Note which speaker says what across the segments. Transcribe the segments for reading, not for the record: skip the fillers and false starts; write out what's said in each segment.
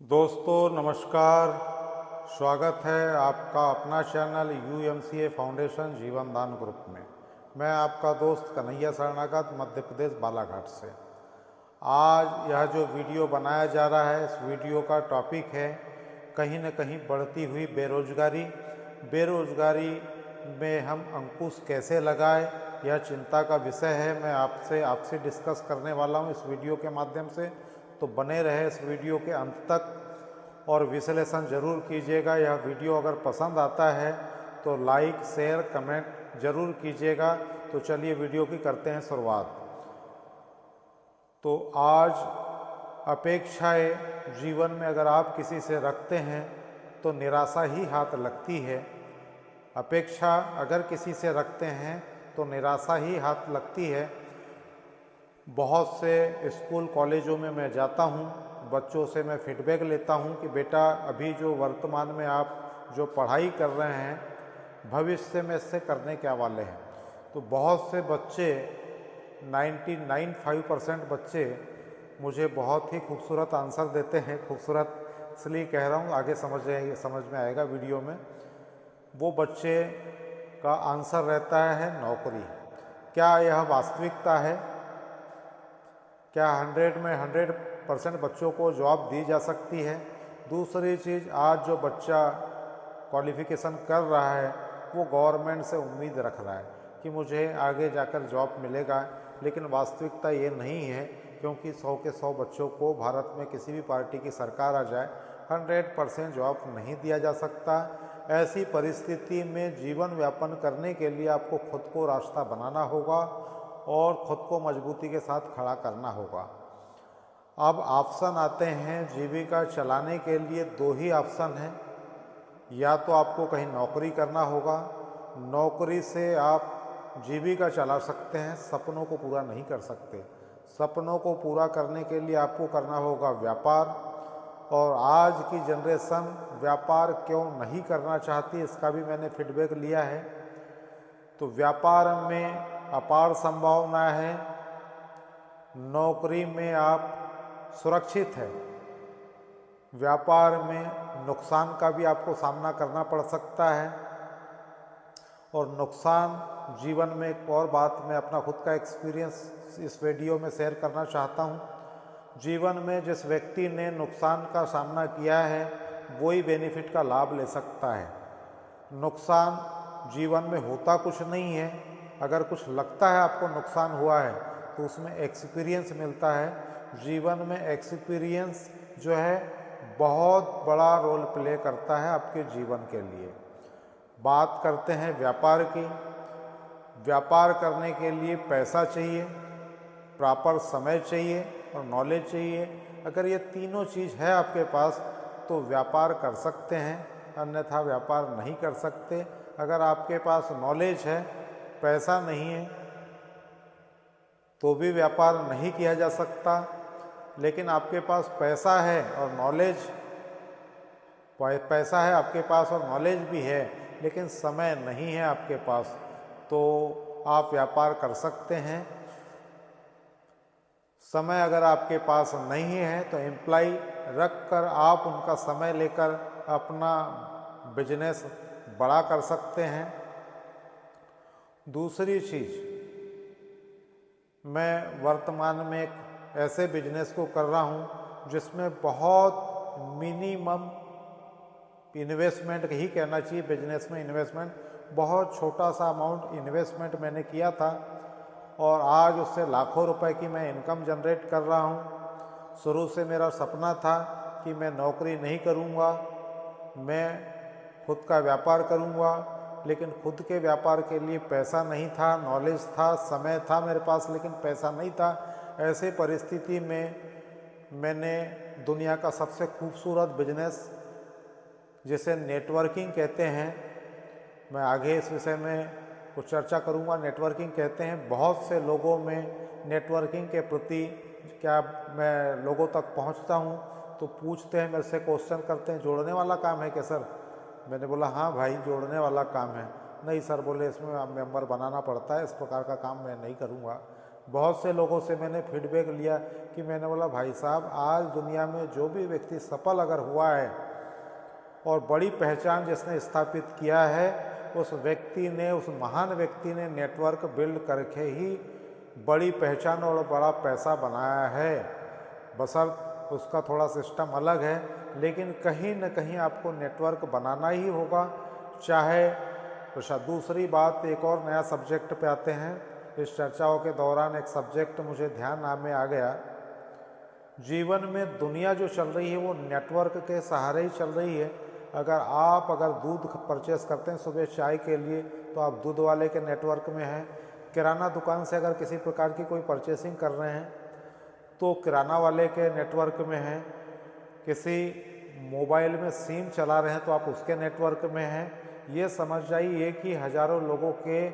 Speaker 1: दोस्तों नमस्कार। स्वागत है आपका अपना चैनल UMCA फाउंडेशन जीवन दान ग्रुप में। मैं आपका दोस्त कन्हैया शरणागत मध्य प्रदेश बालाघाट से। आज यह जो वीडियो बनाया जा रहा है, इस वीडियो का टॉपिक है कहीं न कहीं बढ़ती हुई बेरोजगारी। बेरोजगारी में हम अंकुश कैसे लगाएं, यह चिंता का विषय है। मैं आपसे डिस्कस करने वाला हूं इस वीडियो के माध्यम से। तो बने रहे इस वीडियो के अंत तक और विश्लेषण जरूर कीजिएगा। यह वीडियो अगर पसंद आता है तो लाइक शेयर कमेंट जरूर कीजिएगा। तो चलिए वीडियो की करते हैं शुरुआत। तो आज अपेक्षाएं जीवन में अगर आप किसी से रखते हैं तो निराशा ही हाथ लगती है। अपेक्षा अगर किसी से रखते हैं तो निराशा ही हाथ लगती है। बहुत से स्कूल कॉलेजों में मैं जाता हूँ, बच्चों से मैं फीडबैक लेता हूँ कि बेटा अभी जो वर्तमान में आप जो पढ़ाई कर रहे हैं भविष्य में इससे करने क्या वाले हैं। तो बहुत से बच्चे 99.5% बच्चे मुझे बहुत ही खूबसूरत आंसर देते हैं। खूबसूरत इसलिए कह रहा हूँ, आगे समझ में आएगा वीडियो में। वो बच्चे का आंसर रहता है नौकरी। क्या यह वास्तविकता है? क्या 100 में 100% बच्चों को जॉब दी जा सकती है? दूसरी चीज़, आज जो बच्चा क्वालिफ़िकेशन कर रहा है वो गवर्नमेंट से उम्मीद रख रहा है कि मुझे आगे जाकर जॉब मिलेगा, लेकिन वास्तविकता ये नहीं है। क्योंकि 100 के 100 बच्चों को भारत में किसी भी पार्टी की सरकार आ जाए 100% जॉब नहीं दिया जा सकता। ऐसी परिस्थिति में जीवन यापन करने के लिए आपको खुद को रास्ता बनाना होगा और खुद को मजबूती के साथ खड़ा करना होगा। अब ऑप्शन आते हैं जीविका चलाने के लिए। दो ही ऑप्शन हैं, या तो आपको कहीं नौकरी करना होगा, नौकरी से आप जीविका चला सकते हैं, सपनों को पूरा नहीं कर सकते। सपनों को पूरा करने के लिए आपको करना होगा व्यापार। और आज की जनरेशन व्यापार क्यों नहीं करना चाहती, इसका भी मैंने फीडबैक लिया है। तो व्यापार में अपार संभावना है, नौकरी में आप सुरक्षित है, व्यापार में नुकसान का भी आपको सामना करना पड़ सकता है। और नुकसान जीवन में एक और बात, मैं अपना खुद का एक्सपीरियंस इस वीडियो में शेयर करना चाहता हूँ। जीवन में जिस व्यक्ति ने नुकसान का सामना किया है वही बेनिफिट का लाभ ले सकता है। नुकसान जीवन में होता कुछ नहीं है। अगर कुछ लगता है आपको नुकसान हुआ है तो उसमें एक्सपीरियंस मिलता है। जीवन में एक्सपीरियंस जो है बहुत बड़ा रोल प्ले करता है आपके जीवन के लिए। बात करते हैं व्यापार की। व्यापार करने के लिए पैसा चाहिए, प्रॉपर समय चाहिए और नॉलेज चाहिए। अगर ये तीनों चीज़ है आपके पास तो व्यापार कर सकते हैं, अन्यथा व्यापार नहीं कर सकते। अगर आपके पास नॉलेज है, पैसा नहीं है तो भी व्यापार नहीं किया जा सकता। लेकिन आपके पास पैसा है और नॉलेज, पैसा है आपके पास और नॉलेज भी है, लेकिन समय नहीं है आपके पास, तो आप व्यापार कर सकते हैं। समय अगर आपके पास नहीं है तो एम्प्लाई रख कर आप उनका समय लेकर अपना बिजनेस बड़ा कर सकते हैं। दूसरी चीज़, मैं वर्तमान में एक ऐसे बिजनेस को कर रहा हूँ जिसमें बहुत मिनिमम इन्वेस्टमेंट ही कहना चाहिए। बिजनेस में इन्वेस्टमेंट, बहुत छोटा सा अमाउंट इन्वेस्टमेंट मैंने किया था और आज उससे लाखों रुपए की मैं इनकम जनरेट कर रहा हूँ। शुरू से मेरा सपना था कि मैं नौकरी नहीं करूँगा, मैं खुद का व्यापार करूँगा, लेकिन खुद के व्यापार के लिए पैसा नहीं था, नॉलेज था, समय था मेरे पास, लेकिन पैसा नहीं था। ऐसे परिस्थिति में मैंने दुनिया का सबसे खूबसूरत बिजनेस जिसे नेटवर्किंग कहते हैं, मैं आगे इस विषय में कुछ चर्चा करूंगा। नेटवर्किंग कहते हैं, बहुत से लोगों में नेटवर्किंग के प्रति क्या मैं लोगों तक पहुंचता हूं तो पूछते हैं, मेरे से क्वेश्चन करते हैं, जोड़ने वाला काम है क्या सर? मैंने बोला हाँ भाई जोड़ने वाला काम है। नहीं सर बोले, इसमें मेंबर बनाना पड़ता है, इस प्रकार का काम मैं नहीं करूँगा। बहुत से लोगों से मैंने फीडबैक लिया कि मैंने बोला भाई साहब, आज दुनिया में जो भी व्यक्ति सफल अगर हुआ है और बड़ी पहचान जिसने स्थापित किया है, उस व्यक्ति ने, उस महान व्यक्ति ने नेटवर्क बिल्ड करके ही बड़ी पहचान और बड़ा पैसा बनाया है। बशर्ते उसका थोड़ा सिस्टम अलग है, लेकिन कहीं न कहीं आपको नेटवर्क बनाना ही होगा, चाहे तो। दूसरी बात, एक और नया सब्जेक्ट पे आते हैं। इस चर्चाओं के दौरान एक सब्जेक्ट मुझे ध्यान में आ गया। जीवन में दुनिया जो चल रही है वो नेटवर्क के सहारे ही चल रही है। अगर दूध परचेस करते हैं सुबह चाय के लिए, तो आप दूध वाले के नेटवर्क में हैं। किराना दुकान से अगर किसी प्रकार की कोई परचेसिंग कर रहे हैं तो किराना वाले के नेटवर्क में हैं। किसी मोबाइल में सिम चला रहे हैं तो आप उसके नेटवर्क में हैं। ये समझ जाइए कि हजारों लोगों के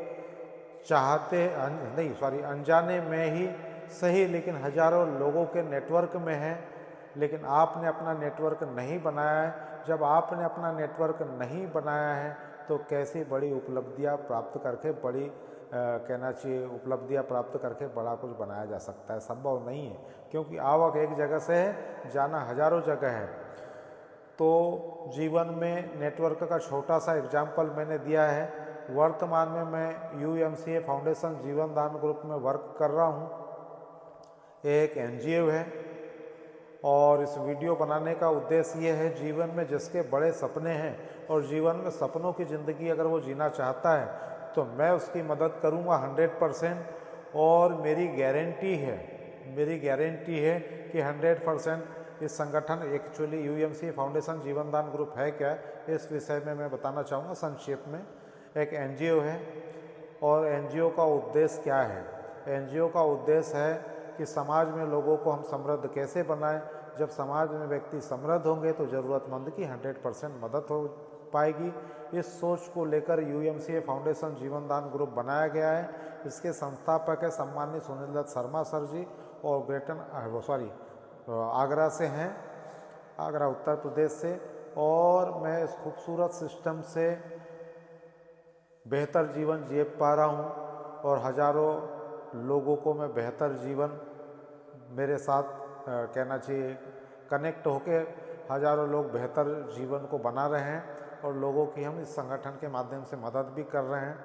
Speaker 1: अनजाने में ही सही, लेकिन हजारों लोगों के नेटवर्क में है, लेकिन आपने अपना नेटवर्क नहीं बनाया है। जब आपने अपना नेटवर्क नहीं बनाया है तो कैसी बड़ी उपलब्धियां प्राप्त करके उपलब्धियां प्राप्त करके बड़ा कुछ बनाया जा सकता है? संभव नहीं है, क्योंकि आवक एक जगह से है, जाना हजारों जगह है। तो जीवन में नेटवर्क का छोटा सा एग्जाम्पल मैंने दिया है। वर्तमान में मैं UMCA फाउंडेशन जीवन दान ग्रुप में वर्क कर रहा हूँ। एक NGO है और इस वीडियो बनाने का उद्देश्य ये है, जीवन में जिसके बड़े सपने हैं और जीवन में सपनों की ज़िंदगी अगर वो जीना चाहता है तो मैं उसकी मदद करूँगा 100%। और मेरी गारंटी है कि 100% इस संगठन, एक्चुअली UMCA फाउंडेशन जीवन दान ग्रुप है क्या, इस विषय में मैं बताना चाहूँगा संक्षेप में। एक NGO है और NGO का उद्देश्य क्या है? NGO का उद्देश्य है कि समाज में लोगों को हम समृद्ध कैसे बनाएं। जब समाज में व्यक्ति समृद्ध होंगे तो ज़रूरतमंद की 100% मदद हो पाएगी। इस सोच को लेकर UMCA फाउंडेशन जीवन दान ग्रुप बनाया गया है। इसके संस्थापक है सम्मानीय सुनील दत्त शर्मा सर जी, और आगरा से हैं, आगरा उत्तर प्रदेश से। और मैं इस खूबसूरत सिस्टम से बेहतर जीवन जी पा रहा हूँ और हजारों लोगों को मैं बेहतर जीवन मेरे साथ कहना चाहिए कनेक्ट होके हजारों लोग बेहतर जीवन को बना रहे हैं और लोगों की हम इस संगठन के माध्यम से मदद भी कर रहे हैं।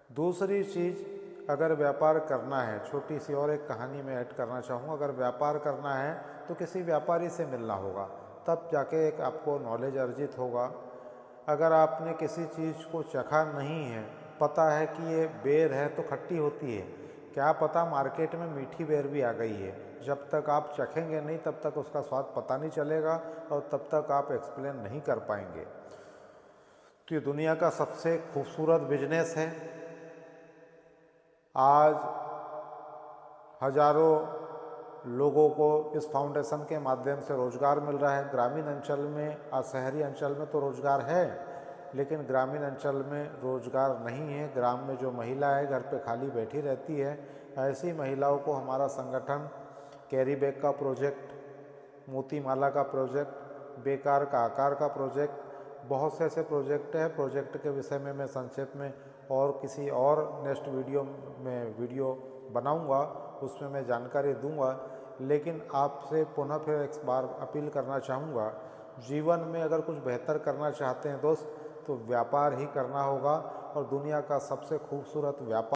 Speaker 1: दूसरी चीज़, अगर व्यापार करना है, छोटी सी और एक कहानी में ऐड करना चाहूँगा। अगर व्यापार करना है तो किसी व्यापारी से मिलना होगा, तब जाके एक आपको नॉलेज अर्जित होगा। अगर आपने किसी चीज़ को चखा नहीं है, पता है कि ये बेर है तो खट्टी होती है, क्या पता मार्केट में मीठी बेर भी आ गई है, जब तक आप चखेंगे नहीं तब तक उसका स्वाद पता नहीं चलेगा और तब तक आप एक्सप्लेन नहीं कर पाएंगे। तो ये दुनिया का सबसे खूबसूरत बिजनेस है। आज हजारों लोगों को इस फाउंडेशन के माध्यम से रोजगार मिल रहा है। ग्रामीण अंचल में, शहरी अंचल में तो रोजगार है, लेकिन ग्रामीण अंचल में रोजगार नहीं है। ग्राम में जो महिला है घर पे खाली बैठी रहती है, ऐसी महिलाओं को हमारा संगठन कैरी बैग का प्रोजेक्ट, मोती माला का प्रोजेक्ट, बेकार का आकार का प्रोजेक्ट, बहुत से ऐसे प्रोजेक्ट है। प्रोजेक्ट के विषय में मैं संक्षेप में और किसी और नेक्स्ट वीडियो में वीडियो बनाऊंगा, उसमें मैं जानकारी दूंगा। लेकिन आपसे पुनः फिर एक बार अपील करना चाहूँगा, जीवन में अगर कुछ बेहतर करना चाहते हैं दोस्त, तो व्यापार ही करना होगा और दुनिया का सबसे खूबसूरत व्यापार